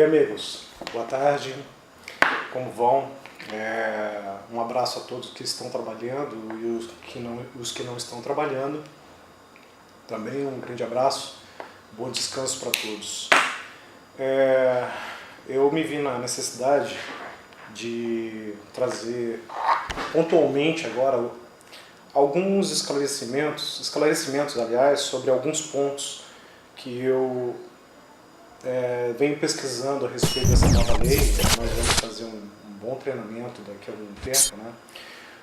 Oi amigos, boa tarde, como vão? Um abraço a todos que estão trabalhando e os que não estão trabalhando. Também um grande abraço, bom descanso para todos. Eu me vi na necessidade de trazer pontualmente agora alguns esclarecimentos aliás, sobre alguns pontos que eu venho pesquisando a respeito dessa nova lei. Nós vamos fazer um bom treinamento daqui a algum tempo, né?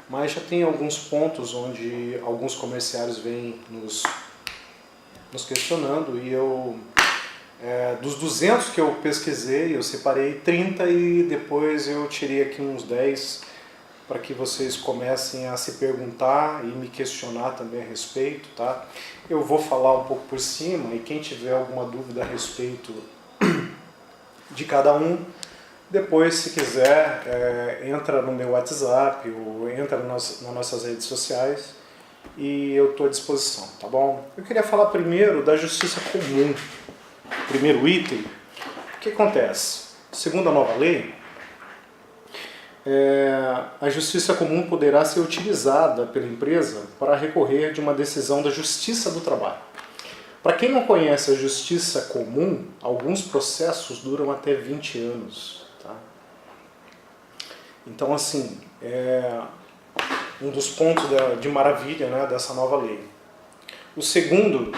Mas já tem alguns pontos onde alguns comerciários vêm nos questionando e eu, dos 200 que eu pesquisei, eu separei 30 e depois eu tirei aqui uns 10 para que vocês comecem a se perguntar e me questionar também a respeito, tá? Eu vou falar um pouco por cima e quem tiver alguma dúvida a respeito de cada um, depois, se quiser, entra no meu WhatsApp ou entra nas nossas redes sociais e eu estou à disposição, tá bom? Eu queria falar primeiro da justiça comum. Primeiro item, o que acontece? Segundo a nova lei, a justiça comum poderá ser utilizada pela empresa para recorrer de uma decisão da Justiça do Trabalho. Para quem não conhece a justiça comum, alguns processos duram até 20 anos. Tá? Então, assim, um dos pontos de maravilha, né, dessa nova lei. O segundo,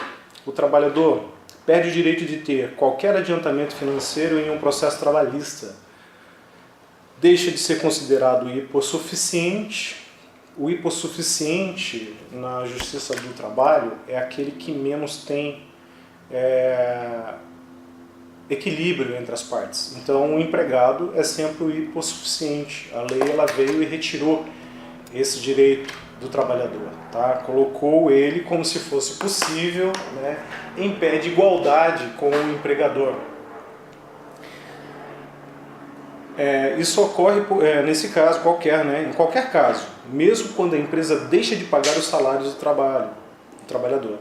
o trabalhador perde o direito de ter qualquer adiantamento financeiro em um processo trabalhista. Deixa de ser considerado hipossuficiente. O hipossuficiente na Justiça do Trabalho é aquele que menos tem equilíbrio entre as partes. Então o empregado é sempre o hipossuficiente. A lei ela veio e retirou esse direito do trabalhador, tá? Colocou ele como se fosse possível, né, em pé de igualdade com o empregador. Isso ocorre nesse caso qualquer, né? Em qualquer caso, mesmo quando a empresa deixa de pagar os salários do trabalhador.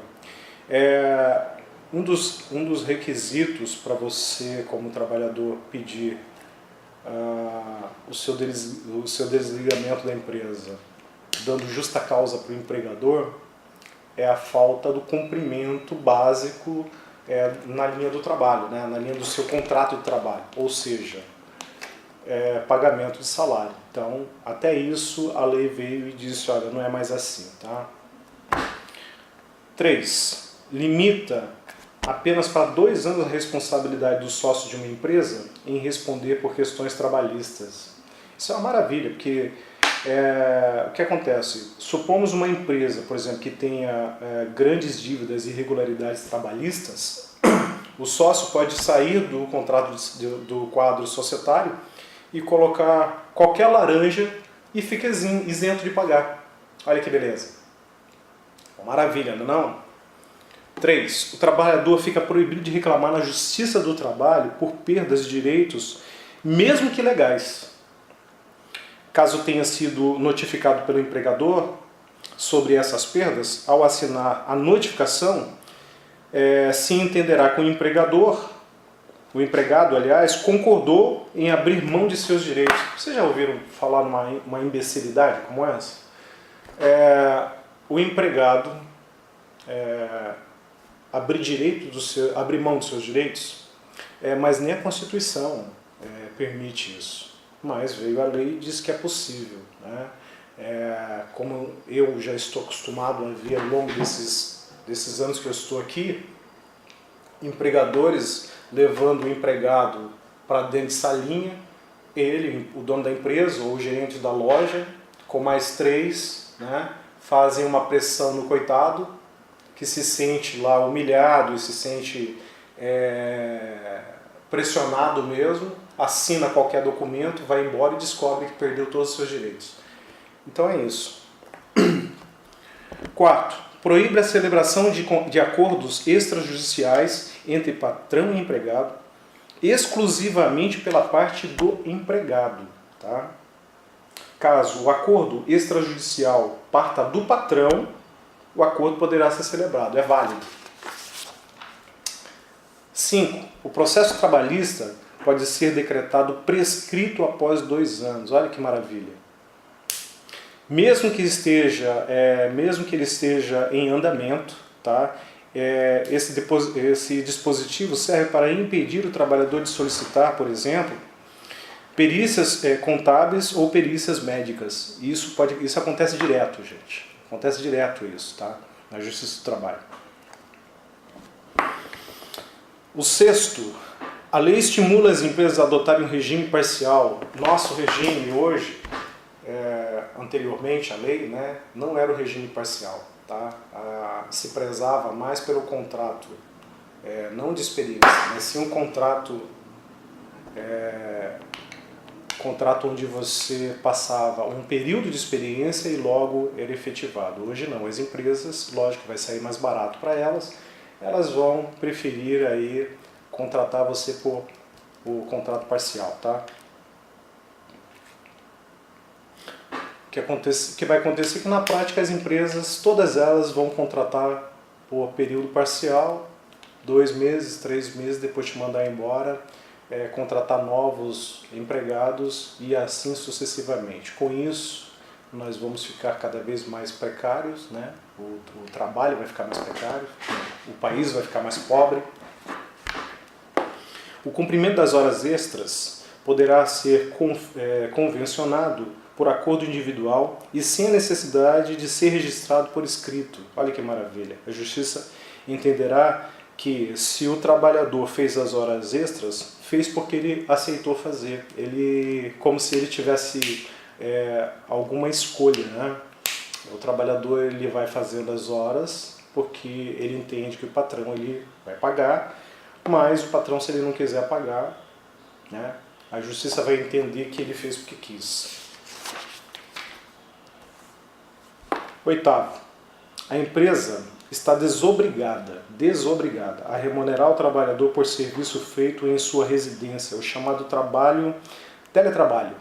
Um dos requisitos para você, como trabalhador, pedir o seu desligamento da empresa, dando justa causa para o empregador, é a falta do cumprimento básico na linha do trabalho, né? Na linha do seu contrato de trabalho, ou seja, pagamento de salário. Então, até isso a lei veio e disse, olha, não é mais assim, tá? 3. Limita apenas para 2 anos a responsabilidade do sócio de uma empresa em responder por questões trabalhistas. Isso é uma maravilha, porque o que acontece? Supomos uma empresa, por exemplo, que tenha grandes dívidas e irregularidades trabalhistas, o sócio pode sair do contrato do quadro societário e colocar qualquer laranja e fica isento de pagar. Olha que beleza. Maravilha, não? 3. O trabalhador fica proibido de reclamar na Justiça do Trabalho por perdas de direitos, mesmo que legais. Caso tenha sido notificado pelo empregador sobre essas perdas, ao assinar a notificação, se entenderá que o empregado, aliás, concordou em abrir mão de seus direitos. Vocês já ouviram falar numa imbecilidade como essa? O empregado abrir mão dos seus direitos, mas nem a Constituição permite isso. Mas veio a lei e diz que é possível, né? Como eu já estou acostumado a ver ao longo desses anos que eu estou aqui, empregadores levando o empregado para dentro de salinha, ele, o dono da empresa ou o gerente da loja, com mais 3, né, fazem uma pressão no coitado, que se sente lá humilhado e se sente pressionado mesmo, assina qualquer documento, vai embora e descobre que perdeu todos os seus direitos. Então é isso. 4. Proíbe a celebração de acordos extrajudiciais entre patrão e empregado, exclusivamente pela parte do empregado. Tá? Caso o acordo extrajudicial parta do patrão, o acordo poderá ser celebrado, é válido. 5. O processo trabalhista pode ser decretado prescrito após 2 anos. Olha que maravilha. Mesmo que ele esteja em andamento, tá? Esse dispositivo serve para impedir o trabalhador de solicitar, por exemplo, perícias contábeis ou perícias médicas. Isso acontece direto, gente. Acontece direto isso, tá? Na Justiça do Trabalho. O sexto, a lei estimula as empresas a adotarem um regime parcial. Nosso regime hoje, anteriormente à lei, né, não era o regime parcial. Tá? Se prezava mais pelo contrato, não de experiência, mas sim um contrato onde você passava um período de experiência e logo era efetivado. Hoje não, as empresas, lógico que vai sair mais barato para elas, elas vão preferir aí contratar você por o contrato parcial, tá? O que vai acontecer é que na prática as empresas, todas elas vão contratar por período parcial, 2 meses, 3 meses, depois te mandar embora, contratar novos empregados e assim sucessivamente. Com isso, nós vamos ficar cada vez mais precários, né? O trabalho vai ficar mais precário, o país vai ficar mais pobre. O cumprimento das horas extras poderá ser convencionado por acordo individual e sem a necessidade de ser registrado por escrito. Olha que maravilha. A Justiça entenderá que se o trabalhador fez as horas extras, fez porque ele aceitou fazer. Como se ele tivesse alguma escolha, né? O trabalhador ele vai fazendo as horas porque ele entende que o patrão ele vai pagar, mas o patrão, se ele não quiser pagar, né, a Justiça vai entender que ele fez porque quis. Oitavo, a empresa está desobrigada a remunerar o trabalhador por serviço feito em sua residência, o chamado teletrabalho,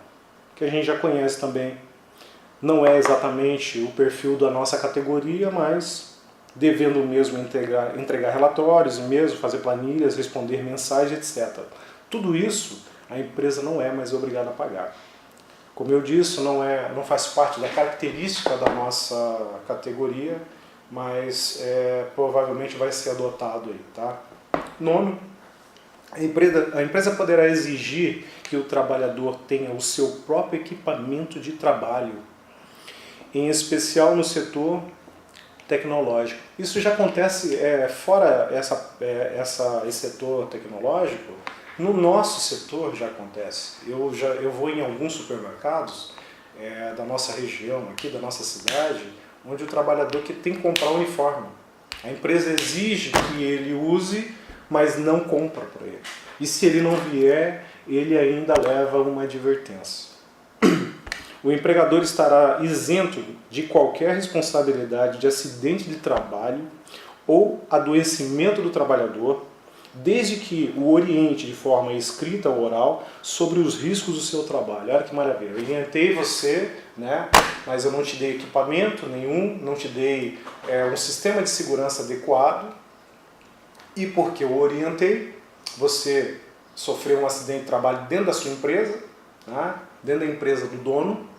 que a gente já conhece também. Não é exatamente o perfil da nossa categoria, mas devendo mesmo entregar relatórios, mesmo fazer planilhas, responder mensagens, etc. Tudo isso a empresa não é mais obrigada a pagar. Como eu disse, não faz parte da característica da nossa categoria, mas provavelmente vai ser adotado aí, tá? Nono, a empresa poderá exigir que o trabalhador tenha o seu próprio equipamento de trabalho, em especial no setor tecnológico. Isso já acontece fora esse setor tecnológico. No nosso setor já acontece. Eu vou em alguns supermercados da nossa região, aqui da nossa cidade, onde o trabalhador tem que comprar um uniforme. A empresa exige que ele use, mas não compra para ele. E se ele não vier, ele ainda leva uma advertência. O empregador estará isento de qualquer responsabilidade de acidente de trabalho ou adoecimento do trabalhador, desde que o oriente de forma escrita ou oral sobre os riscos do seu trabalho. Olha que maravilha, eu orientei você, né, mas eu não te dei equipamento nenhum, não te dei um sistema de segurança adequado, e porque eu orientei, você sofreu um acidente de trabalho dentro da sua empresa, né, dentro da empresa do dono,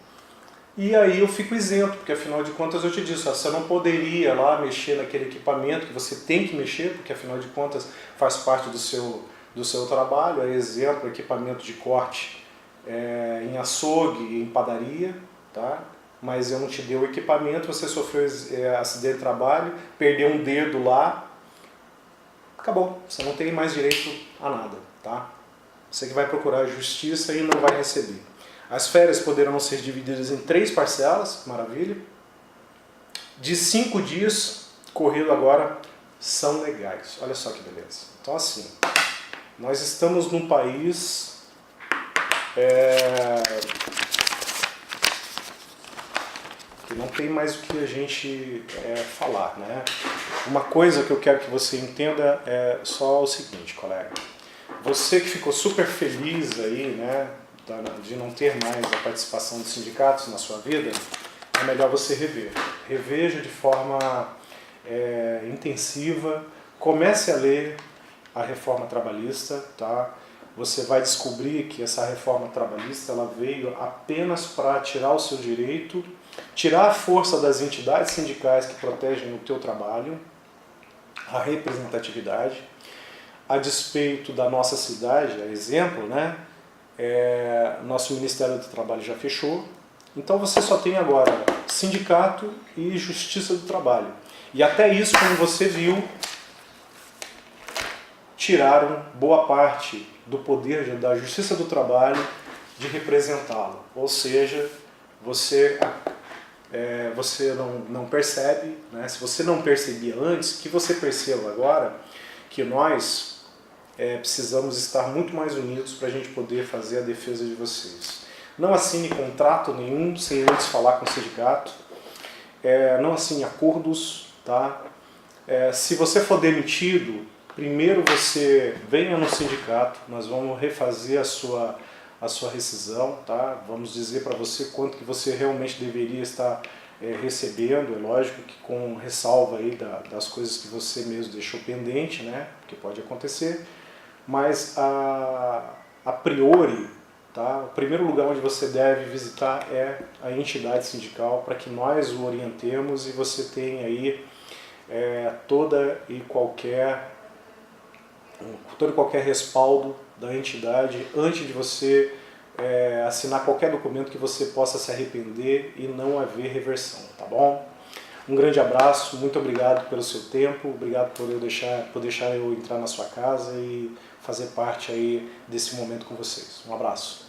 e aí eu fico isento, porque afinal de contas eu te disse, você não poderia lá mexer naquele equipamento que você tem que mexer, porque afinal de contas faz parte do seu trabalho, exemplo, equipamento de corte em açougue, em padaria, tá? Mas eu não te dei o equipamento, você sofreu acidente de trabalho, perdeu um dedo lá, acabou, você não tem mais direito a nada, tá? Você que vai procurar a justiça e não vai receber. As férias poderão ser divididas em 3 parcelas, maravilha. De 5 dias, corrido agora, são legais. Olha só que beleza. Então assim, nós estamos num país que não tem mais o que a gente falar, né? Uma coisa que eu quero que você entenda é só o seguinte, colega. Você que ficou super feliz aí, né, de não ter mais a participação dos sindicatos na sua vida, é melhor você rever. Reveja de forma intensiva, comece a ler a reforma trabalhista, tá? você vai descobrir que essa reforma trabalhista ela veio apenas para tirar o seu direito, tirar a força das entidades sindicais que protegem o teu trabalho, a representatividade, a despeito da nossa cidade, a exemplo, né? Nosso Ministério do Trabalho já fechou, então você só tem agora sindicato e Justiça do Trabalho. E até isso, como você viu, tiraram boa parte do poder da Justiça do Trabalho de representá-lo. Ou seja, você não percebe, né? Se você não percebia antes, que você perceba agora que nós precisamos estar muito mais unidos para a gente poder fazer a defesa de vocês. Não assine contrato nenhum sem antes falar com o sindicato, não assine acordos, tá? Se você for demitido, primeiro você venha no sindicato, nós vamos refazer a sua rescisão, tá? Vamos dizer para você quanto que você realmente deveria estar recebendo, é lógico que com ressalva aí das coisas que você mesmo deixou pendente, né? Porque pode acontecer, mas a priori, tá? O primeiro lugar onde você deve visitar é a entidade sindical para que nós o orientemos e você tenha aí todo e qualquer respaldo da entidade antes de você assinar qualquer documento que você possa se arrepender e não haver reversão, tá bom? Um grande abraço, muito obrigado pelo seu tempo, obrigado por deixar eu entrar na sua casa e fazer parte aí desse momento com vocês. Um abraço.